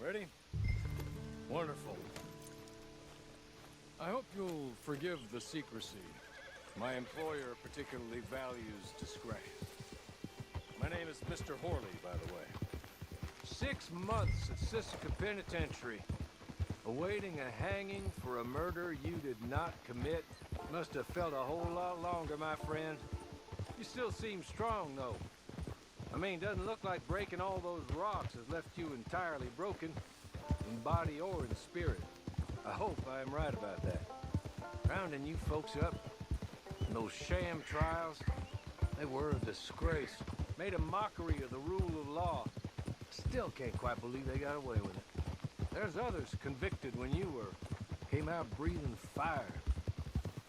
Ready? Wonderful. I hope you'll forgive the secrecy. My employer particularly values discretion. My name is Mr. Horley, by the way. 6 months at Siska Penitentiary, awaiting a hanging for a murder you did not commit. Must have felt a whole lot longer, my friend. You still seem strong, though. I mean, doesn't look like breaking all those rocks has left you entirely broken, in body or in spirit. I hope I am right about that. Rounding you folks up, and those sham trials, they were a disgrace. Made a mockery of the rule of law. Still can't quite believe they got away with it. There's others convicted when you were. Came out breathing fire.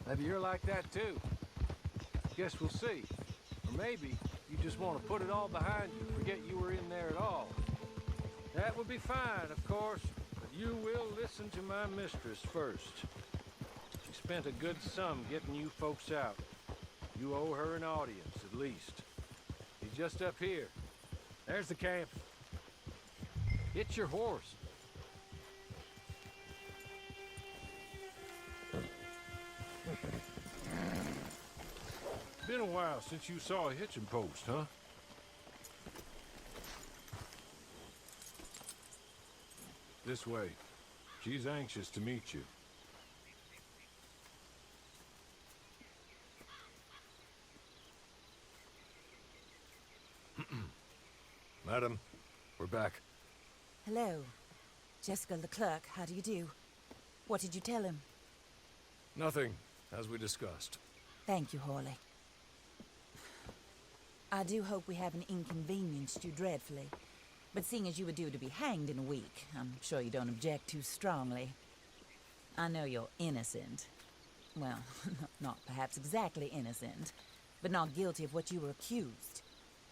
Maybe you're like that too. Guess we'll see. Or maybe you just want to put it all behind you, forget you were in there at all. That would be fine, of course, but you will listen to my mistress first. She spent a good sum getting you folks out. You owe her an audience, at least. He's just up here. There's the camp. Get your horse. Been a while since you saw a hitching post, huh? This way. She's anxious to meet you. Madam, we're back. Hello. Jessica Leclerc, how do you do? What did you tell him? Nothing, as we discussed. Thank you, Horley. I do hope we haven't inconvenienced you dreadfully. But seeing as you were due to be hanged in a week, I'm sure you don't object too strongly. I know you're innocent. Well, not perhaps exactly innocent, but not guilty of what you were accused.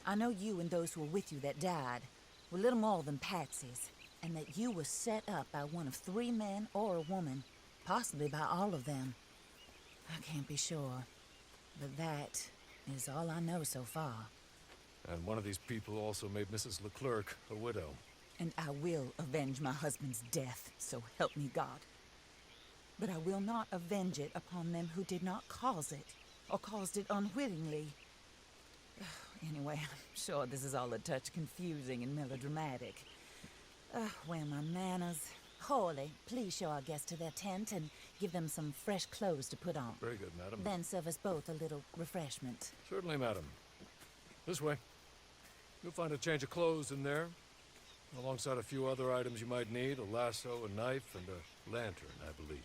I know you and those who were with you that died were little more than patsies, and that you were set up by one of 3 men or a woman, possibly by all of them. I can't be sure, but that is all I know so far. And one of these people also made Mrs. Leclerc a widow. And I will avenge my husband's death, so help me God. But I will not avenge it upon them who did not cause it, or caused it unwittingly. Anyway, I'm sure this is all a touch confusing and melodramatic. Where are my manners? Horley, please show our guests to their tent and give them some fresh clothes to put on. Very good, madam. Then serve us both a little refreshment. Certainly, madam. This way. You'll find a change of clothes in there, alongside a few other items you might need, a lasso, a knife, and a lantern, I believe.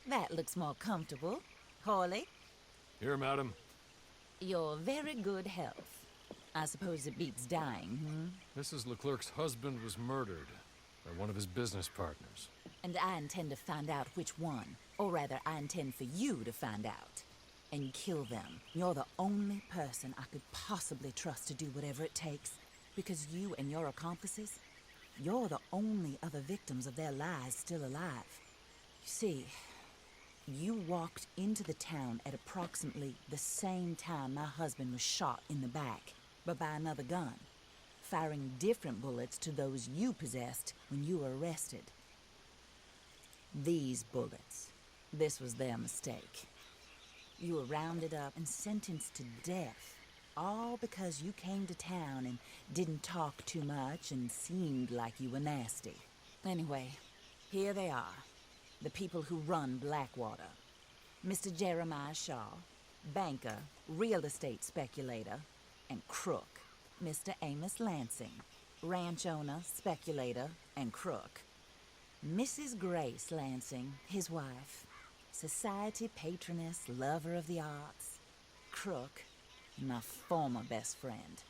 That looks more comfortable. Horley? Here, madam. Your very good health. I suppose it beats dying, Mrs. Leclerc's husband was murdered by one of his business partners. And I intend to find out which one. Or rather, I intend for you to find out. and kill them. You're the only person I could possibly trust to do whatever it takes. Because you and your accomplices, you're the only other victims of their lies still alive. You see, you walked into the town at approximately the same time my husband was shot in the back, but by another gun, firing different bullets to those you possessed when you were arrested. These bullets, this was their mistake. You were rounded up and sentenced to death, all because you came to town and didn't talk too much and seemed like you were nasty. Anyway, here they are, the people who run Blackwater. Mr. Jeremiah Shaw, banker, real estate speculator, and crook. Mr. Amos Lansing, ranch owner, speculator, and crook. Mrs. Grace Lansing, his wife, society patroness, lover of the arts, crook, and my former best friend.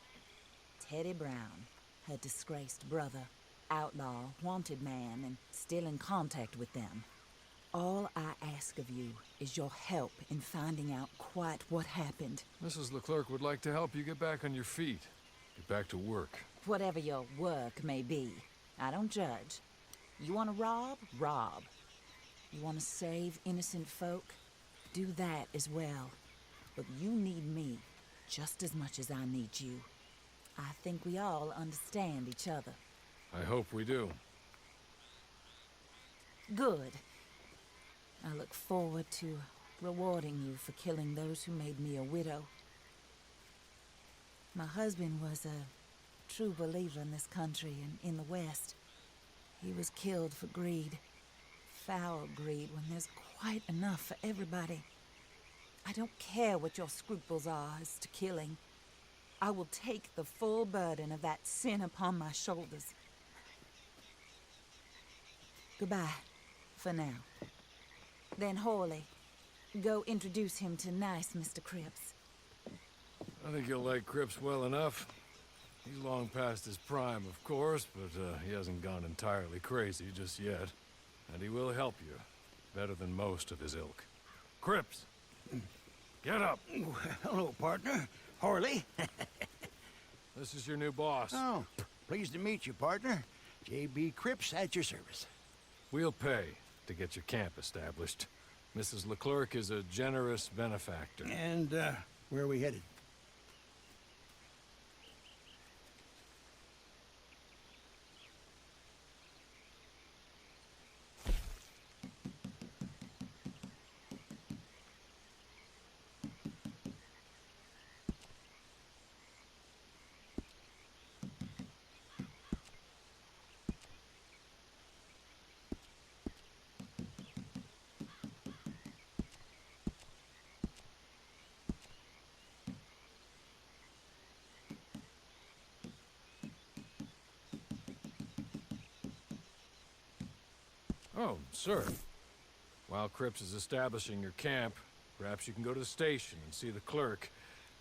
Teddy Brown, her disgraced brother, outlaw, wanted man, and still in contact with them. All I ask of you is your help in finding out quite what happened. Mrs. Leclerc would like to help you get back on your feet. Get back to work. Whatever your work may be, I don't judge. You want to rob? Rob. You want to save innocent folk? Do that as well. But you need me just as much as I need you. I think we all understand each other. I hope we do. Good. I look forward to rewarding you for killing those who made me a widow. My husband was a true believer in this country and in the West. He was killed for greed. Foul greed when there's quite enough for everybody. I don't care what your scruples are as to killing. I will take the full burden of that sin upon my shoulders. Goodbye, for now. Then Horley, go introduce him to nice Mr. Cripps. I think you'll like Cripps well enough. He's long past his prime, of course, but he hasn't gone entirely crazy just yet. And he will help you, better than most of his ilk. Cripps! Get up! Hello, partner. Horley. This is your new boss. Oh, pleased to meet you, partner. J.B. Cripps at your service. We'll pay to get your camp established. Mrs. Leclerc is a generous benefactor. And, where are we headed? Oh, sir. While Cripps is establishing your camp, perhaps you can go to the station and see the clerk,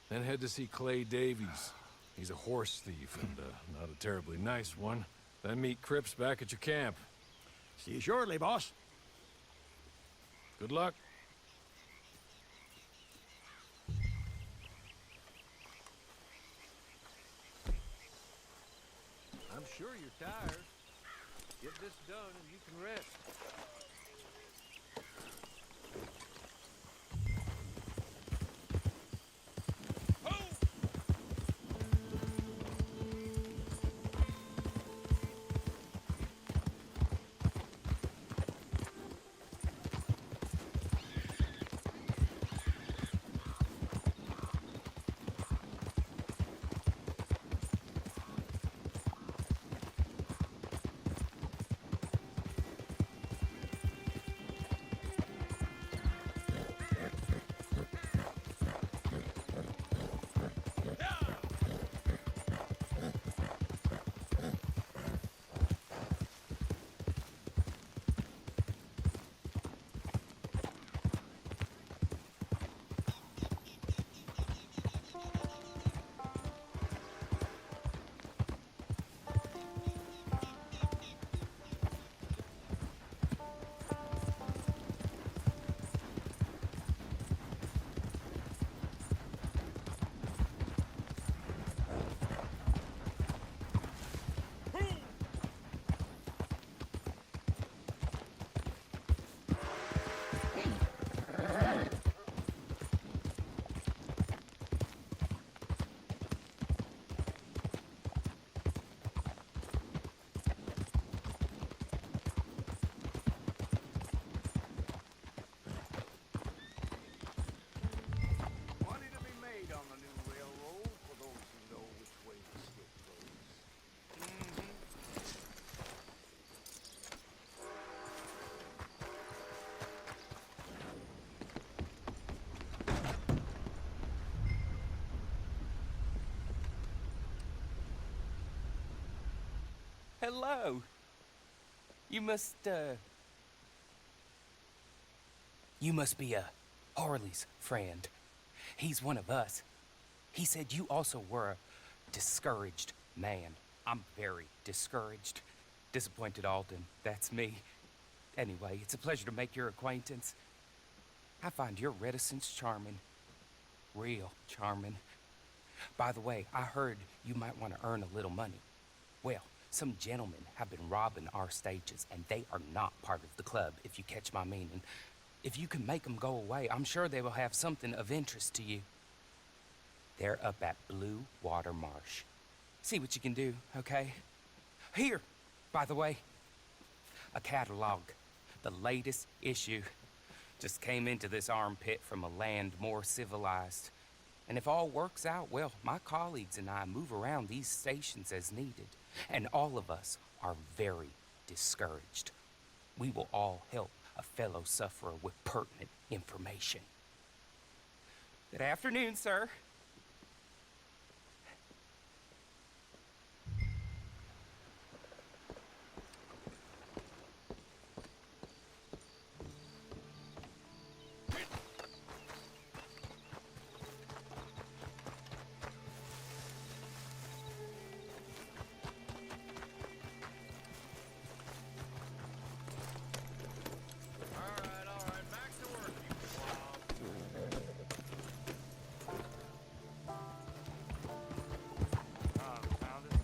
then head to see Clay Davies. He's a horse thief, and not a terribly nice one. Then meet Cripps back at your camp. See you shortly, boss. Good luck. I'm sure you're tired. Get this done and you can rest. hello. You must be Harley's friend. He's one of us. He said you also were a discouraged man. I'm very discouraged. Disappointed Alden, that's me. Anyway, it's a pleasure to make your acquaintance. I find your reticence charming. Real charming. By the way, I heard you might want to earn a little money. Well, some gentlemen have been robbing our stages, and they are not part of the club, if you catch my meaning. If you can make them go away, I'm sure they will have something of interest to you. They're up at Blue Water Marsh. See what you can do, okay? Here, by the way, a catalog. The latest issue. Just came into this armpit from a land more civilized. And if all works out, well, my colleagues and I move around these stations as needed. And all of us are very discouraged. We will all help a fellow sufferer with pertinent information. Good afternoon, sir. All right, back to work, you slob. Found it.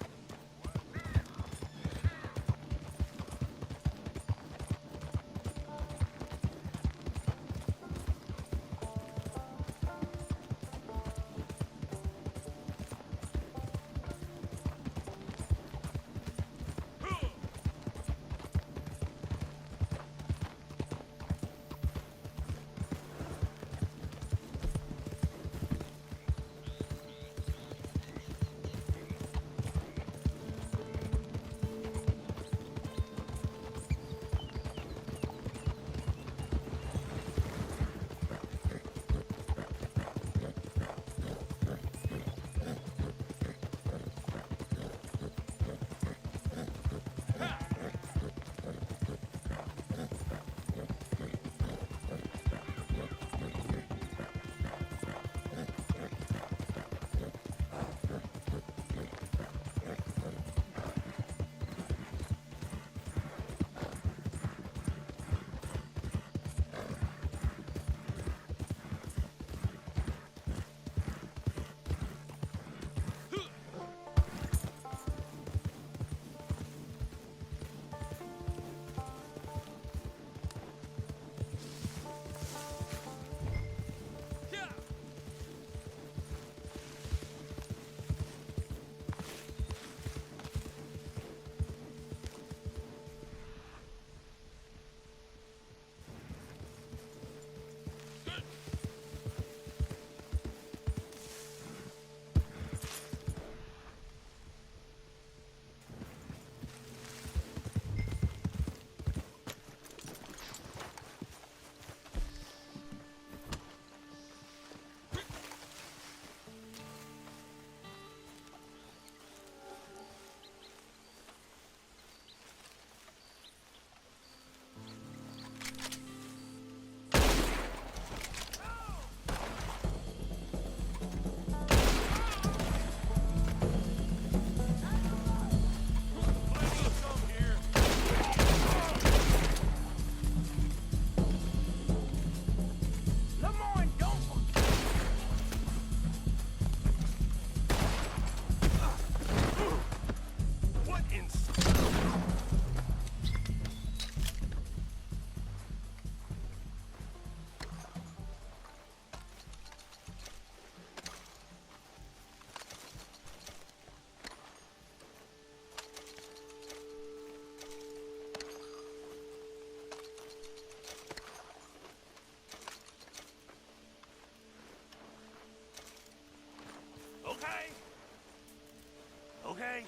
Okay?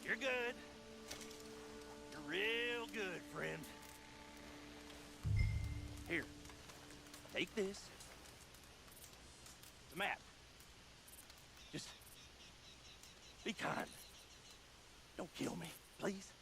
You're good. You're real good, friend. Here, take this. The map. Just be kind. Don't kill me, please.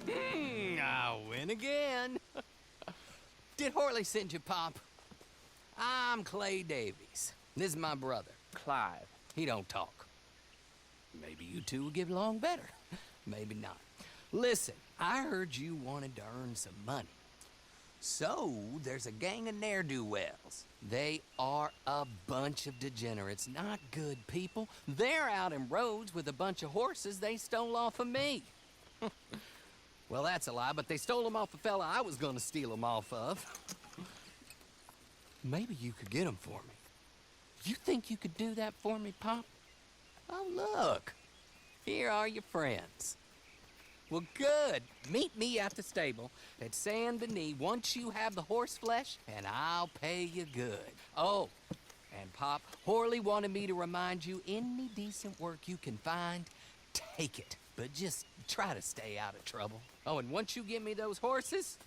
I win again. Did Horley send you, Pop? I'm Clay Davies. This is my brother, Clive. He don't talk. Maybe you two will get along better. Maybe not. Listen, I heard you wanted to earn some money. So, there's a gang of ne'er-do-wells. They are a bunch of degenerates, not good people. They're out in roads with a bunch of horses they stole off of me. Well, that's a lie, but they stole them off a fella I was gonna steal them off of. Maybe you could get them for me. You think you could do that for me, Pop? Oh, look. Here are your friends. Well, good. Meet me at the stable at Saint Denis once you have the horse flesh, and I'll pay you good. Oh, and Pop, Horley wanted me to remind you, any decent work you can find, take it. But just try to stay out of trouble. Oh, and once you give me those horses,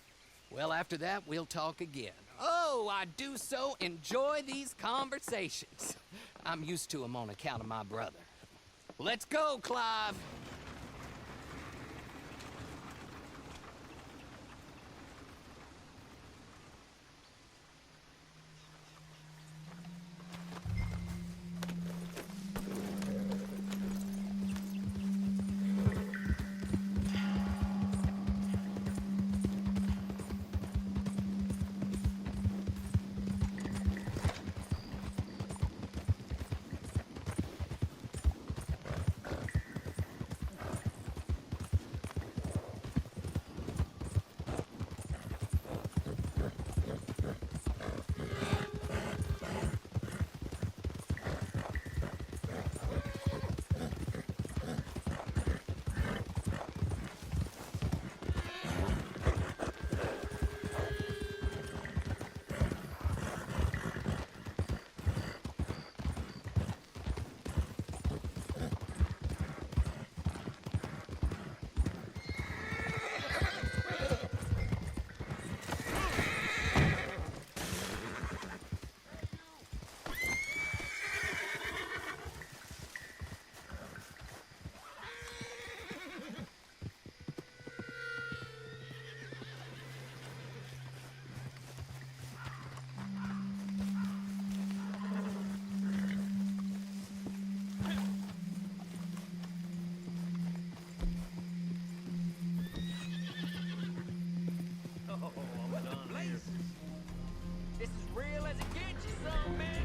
well, after that, we'll talk again. Oh, I do so enjoy these conversations. I'm used to them on account of my brother. Let's go, Clive. This is real as it gets, you son, man.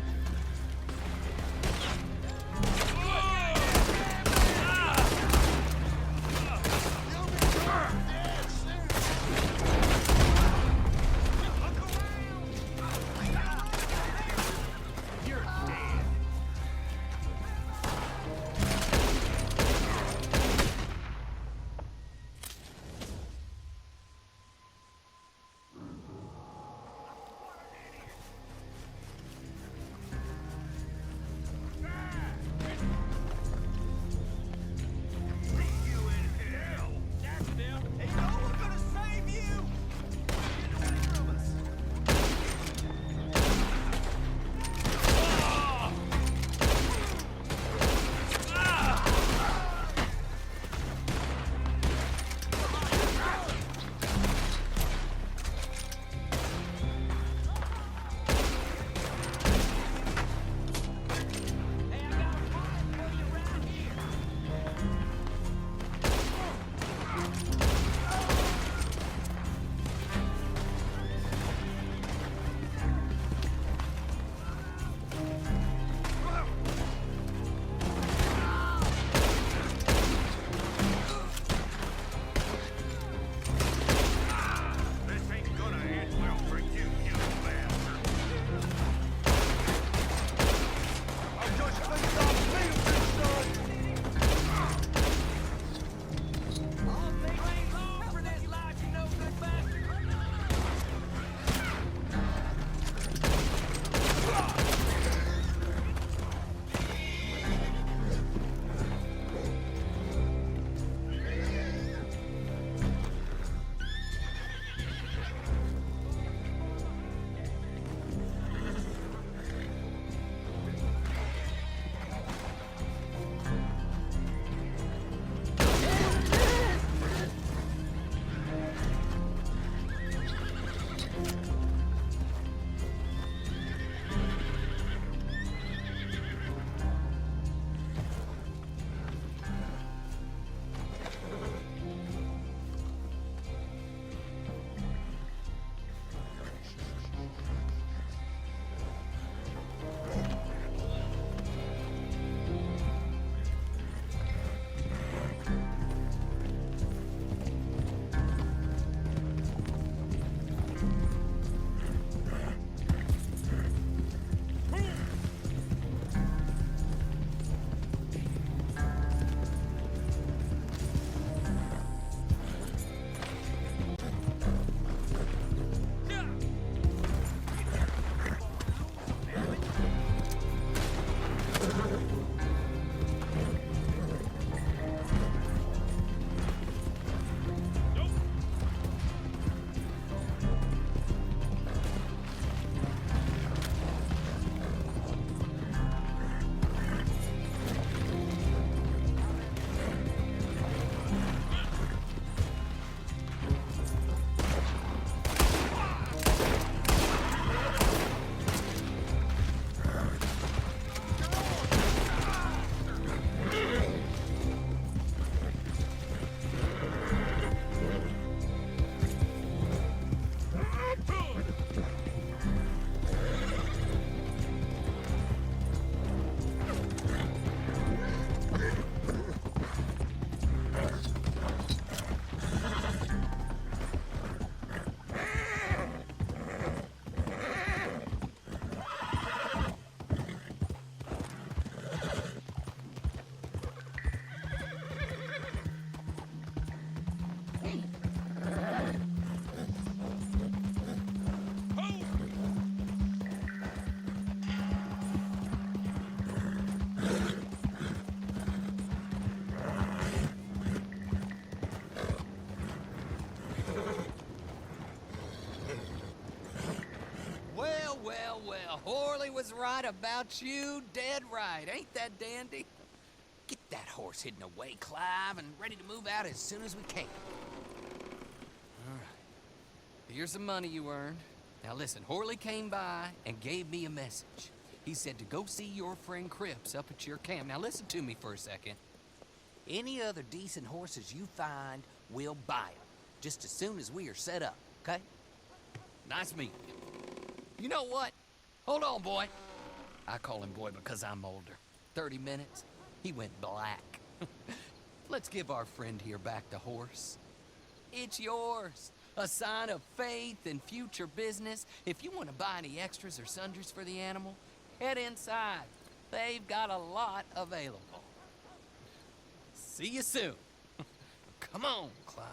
Horley was right about you, dead right. Ain't that dandy? Get that horse hidden away, Clive, and ready to move out as soon as we can. All right. Here's the money you earned. Now listen, Horley came by and gave me a message. He said to go see your friend Cripps up at your camp. Now listen to me for a second. Any other decent horses you find, we'll buy them. Just as soon as we are set up, okay? Nice meeting you. You know what? Hold on, boy. I call him boy because I'm older. 30 minutes, he went black. Let's give our friend here back the horse. It's yours. A sign of faith and future business. If you want to buy any extras or sundries for the animal, head inside. They've got a lot available. See you soon. Come on, Clive.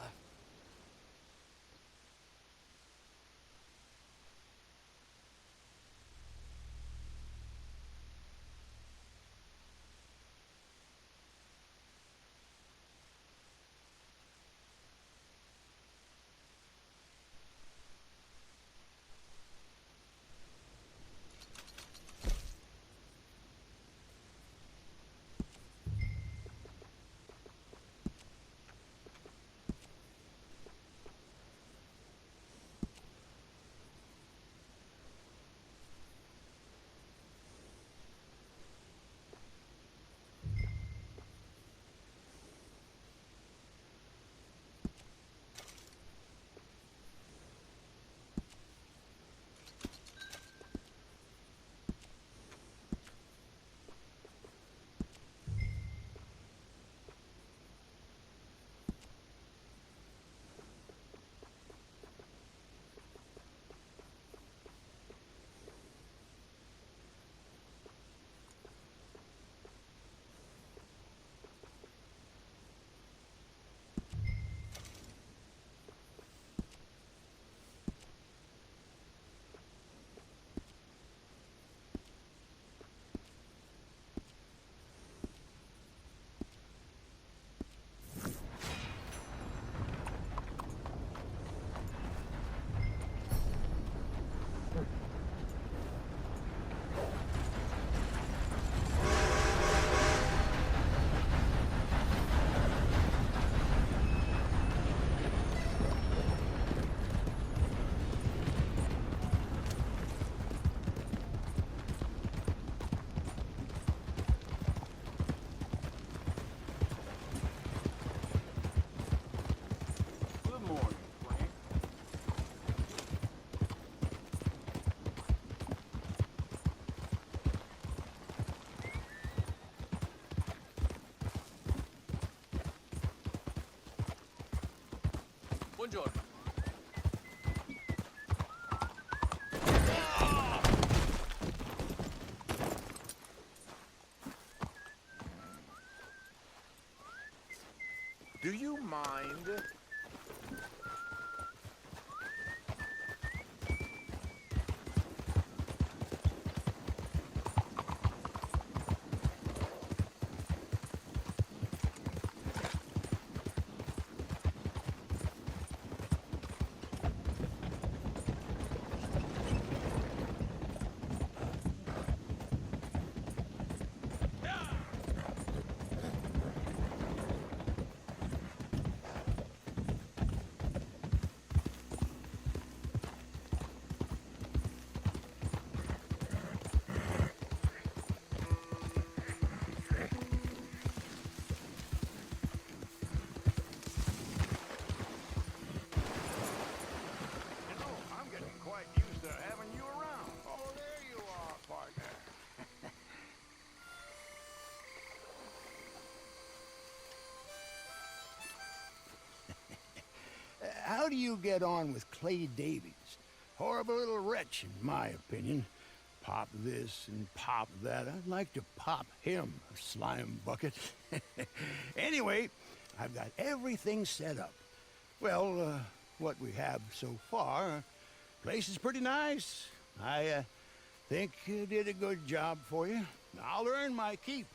Good morning, Frank. Buongiorno. Do you mind? You know, I'm getting quite used to having you around. Oh, there you are, partner. How do you get on with Clay Davies? Horrible little wretch, in my opinion. Pop this and pop that. I'd like to pop him, a slime bucket. Anyway, I've got everything set up. Well, what we have so far, place is pretty nice. I think you did a good job for you. I'll earn my keep.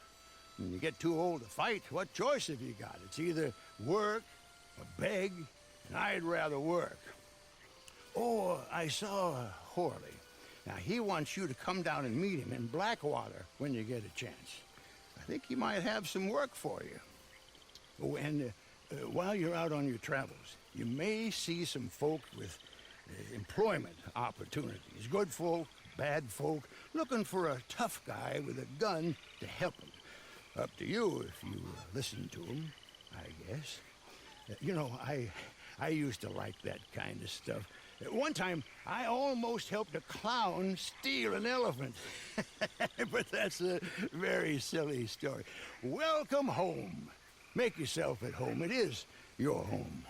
When you get too old to fight, what choice have you got? It's either work or beg, and I'd rather work. Oh, I saw Horley. Now, he wants you to come down and meet him in Blackwater when you get a chance. I think he might have some work for you. Oh, and while you're out on your travels, you may see some folk with employment opportunities. Good folk, bad folk, looking for a tough guy with a gun to help them. Up to you if you listen to them, I guess. You know, I used to like that kind of stuff. One time, I almost helped a clown steal an elephant. But that's a very silly story. Welcome home. Make yourself at home. It is your home.